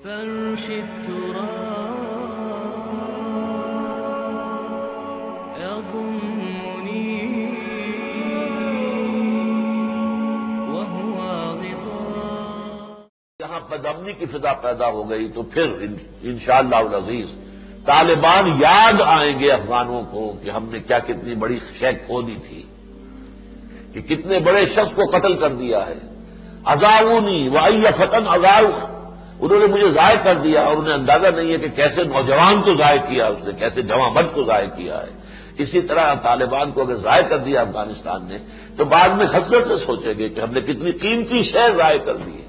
فرش التراب يضمني وهو غطاء. یہاں بدامنی کی فضا پیدا ہو گئی تو پھر انشاءاللہ العزیز طالبان یاد آئیں گے افغانوں کو کہ ہم نے کیا کتنی بڑی شے کھو دی تھی، کہ کتنے بڑے شخص کو قتل کر دیا ہے. اذاؤنی وای فتن اذاؤ، انہوں نے مجھے ضائع کر دیا اور انہیں اندازہ نہیں ہے کہ کیسے نوجوان کو ضائع کیا اس نے، کیسے جواں مرد کو ضائع کیا ہے. اسی طرح طالبان کو اگر ضائع کر دیا افغانستان نے تو بعد میں حسرت سے سوچیں گے کہ ہم نے کتنی قیمتی شے ضائع کر دی ہے.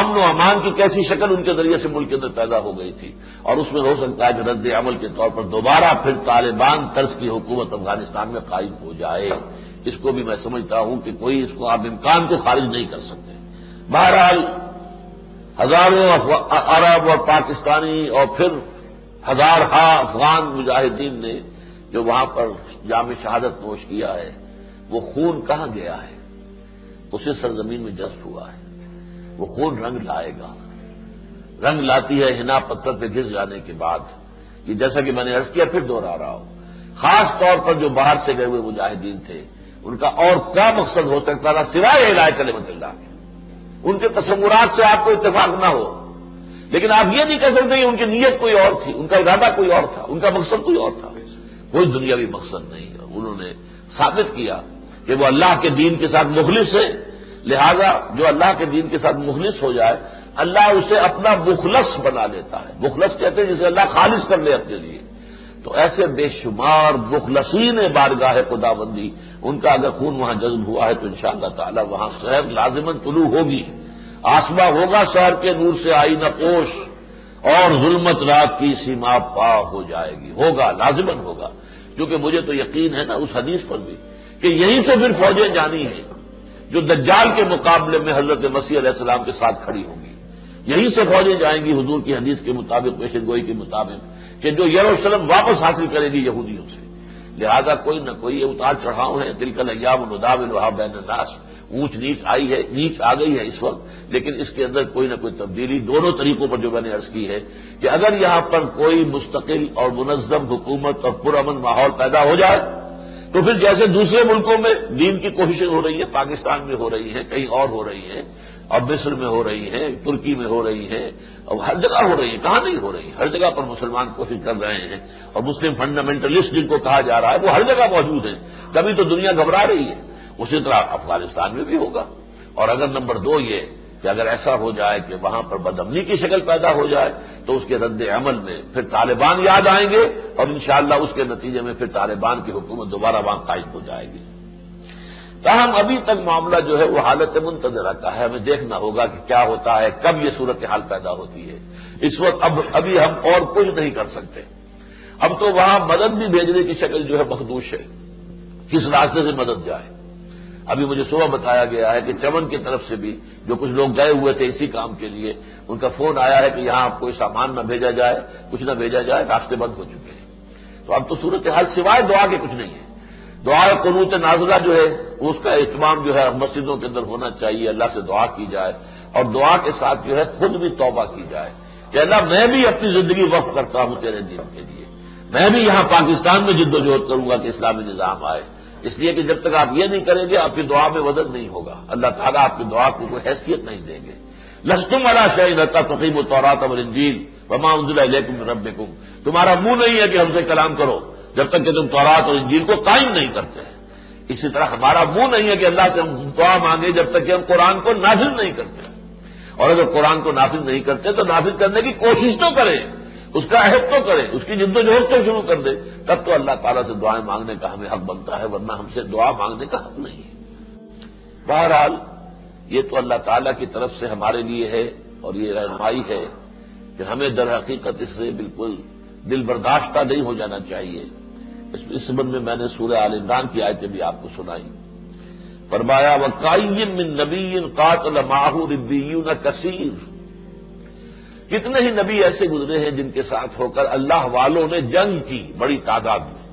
امن و امان کی کیسی شکل ان کے ذریعے سے ملک کے اندر پیدا ہو گئی تھی، اور اس میں ہو سکتا ہے کہ رد عمل کے طور پر دوبارہ پھر طالبان طرز کی حکومت افغانستان میں قائم ہو جائے. اس کو بھی میں سمجھتا ہوں کہ کوئی اس کو آپ امکان کو خارج نہیں کر سکتے. بہرحال ہزاروں عرب اور پاکستانی اور پھر ہزارہا افغان مجاہدین نے جو وہاں پر جام شہادت نوش کیا ہے، وہ خون کہاں گیا ہے؟ اسے سرزمین میں جذب ہوا ہے. وہ خون رنگ لائے گا، رنگ لاتی ہے حنا پتھر پہ گھس جانے کے بعد. یہ جیسا کہ میں نے عرض کیا، پھر دوہرا رہا ہوں، خاص طور پر جو باہر سے گئے ہوئے مجاہدین تھے ان کا اور کیا مقصد ہو سکتا تھا سوائے اعلاء کلمۃ اللہ کے؟ ان کے تصورات سے آپ کو اتفاق نہ ہو، لیکن آپ یہ نہیں کہہ سکتے کہ ان کی نیت کوئی اور تھی، ان کا ارادہ کوئی اور تھا، ان کا مقصد کوئی اور تھا. کوئی دنیاوی مقصد نہیں. انہوں نے ثابت کیا کہ وہ اللہ کے دین کے ساتھ مخلص ہے، لہذا جو اللہ کے دین کے ساتھ مخلص ہو جائے اللہ اسے اپنا مخلص بنا لیتا ہے. مخلص کہتے ہیں جسے اللہ خالص کر لے اپنے لیے. تو ایسے بے شمار مخلصین بارگاہ خداوندی، ان کا اگر خون وہاں جذب ہوا ہے تو انشاءاللہ تعالی وہاں شہر لازماً طلوع ہوگی، آسماں ہوگا شہر کے نور سے آئینہ پوش، اور ظلمت رات کی سیما پا ہو جائے گی. ہوگا، لازماً ہوگا، کیونکہ مجھے تو یقین ہے نا اس حدیث پر بھی کہ یہیں سے پھر فوجیں جانی ہیں جو دجال کے مقابلے میں حضرت مسیح علیہ السلام کے ساتھ کھڑی ہوں گی. یہیں سے فوجیں جائیں گی حضور کی حدیث کے مطابق، پیشن گوئی کے مطابق، کہ جو یروشلم واپس حاصل کرے گی یہودیوں سے. لہذا کوئی نہ کوئی یہ اتار چڑھاؤ ہے. تلک الایام نداولها بین الناس، اونچ نیچ آئی ہے، نیچ آ گئی ہے اس وقت، لیکن اس کے اندر کوئی نہ کوئی تبدیلی دونوں طریقوں پر جو میں نے عرض کی ہے کہ اگر یہاں پر کوئی مستقل اور منظم حکومت اور پرامن ماحول پیدا ہو جائے تو پھر جیسے دوسرے ملکوں میں دین کی کوششیں ہو رہی ہیں، پاکستان میں ہو رہی ہیں، کہیں اور ہو رہی ہیں، اور مصر میں ہو رہی ہیں، ترکی میں ہو رہی ہیں، اور ہر جگہ ہو رہی ہیں. کہاں نہیں ہو رہی؟ ہر جگہ پر مسلمان کوشش کر رہے ہیں، اور مسلم فنڈامنٹلسٹ جن کو کہا جا رہا ہے وہ ہر جگہ موجود ہیں. کبھی تو دنیا گھبرا رہی ہے. اسی طرح افغانستان میں بھی ہوگا. اور اگر نمبر 2 یہ کہ اگر ایسا ہو جائے کہ وہاں پر بدامنی کی شکل پیدا ہو جائے تو اس کے رد عمل میں پھر طالبان یاد آئیں گے، اور انشاءاللہ اس کے نتیجے میں پھر طالبان کی حکومت دوبارہ وہاں قائم ہو جائے گی. تاہم ابھی تک معاملہ جو ہے وہ حالت منتظرہ کا ہے. ہمیں دیکھنا ہوگا کہ کیا ہوتا ہے، کب یہ صورتحال پیدا ہوتی ہے. اس وقت ابھی ہم اور کچھ نہیں کر سکتے. اب تو وہاں مدد بھی بھیجنے کی شکل جو ہے مخدوش ہے، کس راستے سے مدد جائے. ابھی مجھے صبح بتایا گیا ہے کہ چمن کی طرف سے بھی جو کچھ لوگ گئے ہوئے تھے اسی کام کے لیے، ان کا فون آیا ہے کہ یہاں کوئی سامان نہ بھیجا جائے، کچھ نہ بھیجا جائے، راستے بند ہو چکے ہیں. تو اب تو صورتحال سوائے دعا کے کچھ نہیں ہے. دعا قنوت نازلہ جو ہے اس کا اہتمام جو ہے مسجدوں کے اندر ہونا چاہیے. اللہ سے دعا کی جائے، اور دعا کے ساتھ جو ہے خود بھی توبہ کی جائے کہ اللہ میں بھی اپنی زندگی وقف کرتا ہوں تیرے دین کے لیے. میں بھی یہاں پاکستان میں جدوجہد کروں گا کہ اسلامی نظام آئے. اس لیے کہ جب تک آپ یہ نہیں کریں گے آپ کی دعا میں وزن نہیں ہوگا. اللہ تعالیٰ آپ کی دعا کو کوئی حیثیت نہیں دیں گے. لستم علی شیء حتی تقیموا التوراۃ والانجیل وما انزل الیکم من ربکم، تمہارا منہ نہیں ہے کہ ہم سے کلام کرو جب تک کہ تم تورات اور انجیل کو قائم نہیں کرتے ہیں. اسی طرح ہمارا منہ نہیں ہے کہ اللہ سے ہم دعا مانگیں جب تک کہ ہم قرآن کو نافذ نہیں کرتے. اور اگر قرآن کو نافذ نہیں کرتے تو نافذ کرنے کی کوشش تو کریں، اس کا عہد تو کریں، اس کی جد و جہد تو شروع کر دیں، تب تو اللہ تعالیٰ سے دعائیں مانگنے کا ہمیں حق بنتا ہے، ورنہ ہم سے دعا مانگنے کا حق نہیں ہے. بہرحال یہ تو اللہ تعالیٰ کی طرف سے ہمارے لیے ہے، اور یہ رہنمائی ہے کہ ہمیں در حقیقت اس سے بالکل دل برداشتہ نہیں ہو جانا چاہیے. اس سبب میں نے سورہ آل عمران کی آیتیں بھی آپ کو سنائی. فرمایا وَقَأَيٍّ مِّن نَّبِيٍّ قَاتَلَ مَعَهُ رِبِّيُّونَ كَثِيرٌ، کتنے ہی نبی ایسے گزرے ہیں جن کے ساتھ ہو کر اللہ والوں نے جنگ کی بڑی تعداد میں.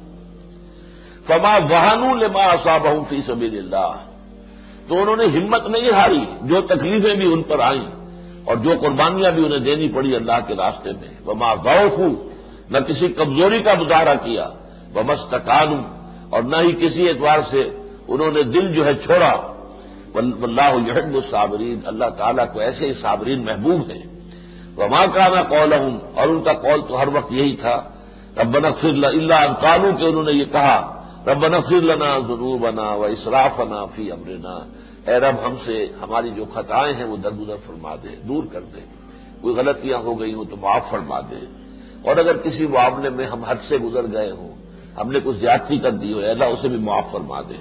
فما وہنوا لما اصابهم فی سبیل اللہ، تو انہوں نے ہمت نہیں ہاری جو تکلیفیں بھی ان پر آئیں اور جو قربانیاں بھی انہیں دینی پڑی اللہ کے راستے میں، وما ضعفوا، نہ کسی کمزوری کا مظاہرہ کیا، وما استکانوا، اور نہ ہی کسی اعتبار سے انہوں نے دل جو ہے چھوڑا، واللہ یحب الصابرین، اللہ تعالیٰ کو ایسے ہی صابرین محبوب ہیں۔ وما کان قولہم، اور ان کا قول تو ہر وقت یہی تھا، ربنا اغفر لنا، الا ان قالوا، کہ انہوں نے یہ کہا ربنا اغفر لنا ذنوبنا واسرافنا فی امرنا، اے رب ہم سے ہماری جو خطائیں ہیں وہ درگزر فرما دے، دور کر دے، کوئی غلطیاں ہو گئی ہوں تو معاف فرما دے، اور اگر کسی معاملے میں ہم حد سے گزر گئے ہوں، ہم نے کچھ زیادتی کر دی ہو، اے اللہ اسے بھی معاف فرما دے،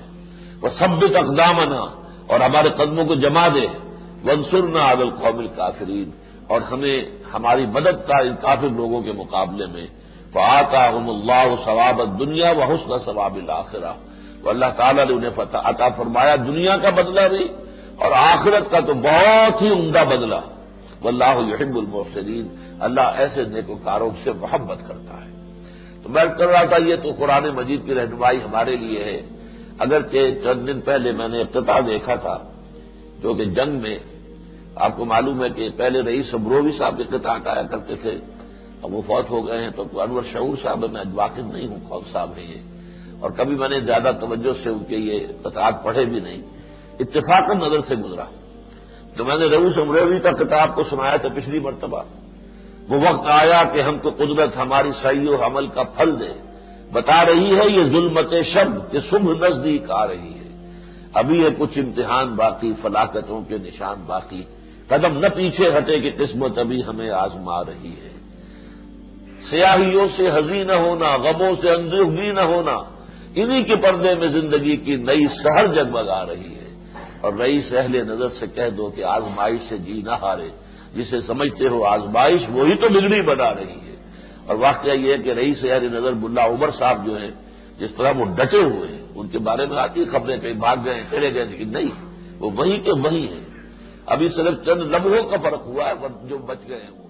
وثبت اقدامنا، اور ہمارے قدموں کو جما دے، وانصرنا علی القوم الکافرین، اور ہمیں ہماری مدد کا ان کافر لوگوں کے مقابلے میں، فآتاہم اللہ ثواب الدنیا وحسن ثواب الآخرہ، تو اللہ تعالیٰ نے انہیں عطا فرمایا دنیا کا بدلہ بھی اور آخرت کا تو بہت ہی عمدہ بدلہ، واللہ یحب المحسنین، اللہ ایسے نیکوکاروں سے محبت کرتا ہے۔ تو میں کر رہا تھا یہ تو قرآن مجید کی رہنمائی ہمارے لیے ہے، اگرچہ چند دن پہلے میں نے افتتاح دیکھا تھا جو کہ جنگ میں آپ کو معلوم ہے کہ پہلے رئیس امروہی صاحب کے قطعات آیا کرتے تھے، اب وہ فوت ہو گئے ہیں، تو انور شعور صاحب میں واقف نہیں ہوں کون صاحب ہیں یہ، اور کبھی میں نے زیادہ توجہ سے ان کے یہ قطعات پڑھے بھی نہیں، اتفاقاً نظر سے گزرا تو میں نے رئیس امروہی کا کتاب کو سنایا تھا پچھلی مرتبہ، وہ وقت آیا کہ ہم کو قدرت ہماری صحیح و عمل کا پھل دے، بتا رہی ہے یہ ظلمت شب کہ صبح نزدیک آ رہی ہے، ابھی ہے کچھ امتحان باقی، فلاکتوں کے نشان باقی، قدم نہ پیچھے ہٹے کہ قسمت ابھی ہمیں آزما رہی ہے، سیاہیوں سے حزین نہ ہونا، غموں سے اندوہگی نہ ہونا، انہی کے پردے میں زندگی کی نئی سحر جگمگا رہی ہے، اور رئیس اہل نظر سے کہہ دو کہ آزمائش سے جی نہ ہارے، جسے سمجھتے ہو آزمائش وہی تو بگڑی بنا رہی ہے، اور واقعہ یہ ہے کہ رئیس اہل نظر ملا عمر صاحب جو ہے جس طرح وہ ڈٹے ہوئے ہیں، ان کے بارے میں آتی خبریں کہیں بھاگ گئے چلے گئے، لیکن نہیں، وہ وہی کے وہی ہیں، ابھی صرف چند لمحوں کا فرق ہوا ہے جو بچ گئے ہیں۔